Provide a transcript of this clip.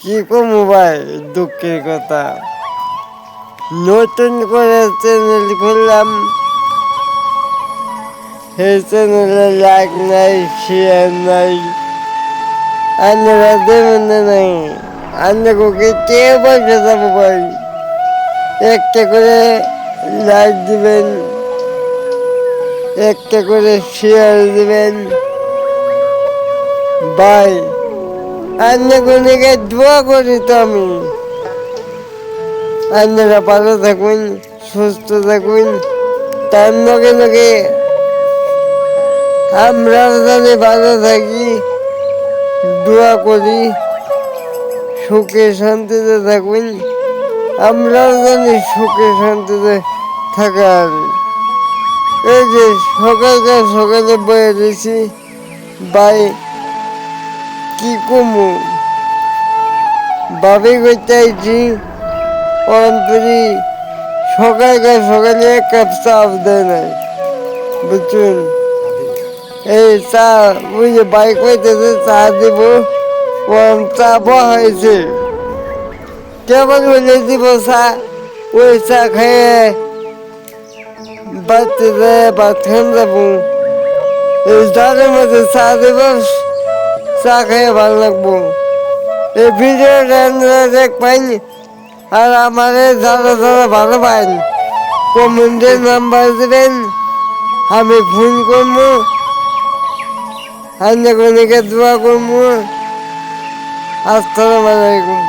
কি কমু ভাই, দুঃখের কথা। নতুন করে চ্যানেল খুললাম, সেই চ্যানেলে লাইক নাই, শেয়ার নাই, আপনারা দেবেন না নাই। আপনাকে কে বসে যাবো ভাই, একটা করে লাইক দিবেন, একটা করে শেয়ার দিবেন ভাই। আপনাকে দোয়া করি তো আমি, আপনারা ভালো থাকুন, সুস্থ থাকুন, তার লগে লগে আমরাও জানি ভালো থাকি, দোয়া করি, সুখে শান্তিতে থাকুন, আমরাও জানি সুখে শান্তিতে থাকার। এই যে সকালে বয়ে দিয়েছি ভাই, কি কমু ভাবি করতে আইছি অন্তরি। সকালে এক কাপ চা দেয় নাই, বুঝছেন? এই চা ওই যে বাইক হইতেছে, চা দিব, চা বহাইছে, কেমন বলে দিব চা। ওই চা খেয়ে বাচ্চাতে ভাত খান যাবো, এই জারের মধ্যে চা দিব, চা খেয়ে ভালো লাগবো। এই ভিডিওটা দেখবেন, আর আমার যারা যারা ভালো পান কমেন্টের নাম্বার দেবেন, আমি ফোন করবো, আপনাকে দোয়া করবো। আসসালামু আলাইকুম।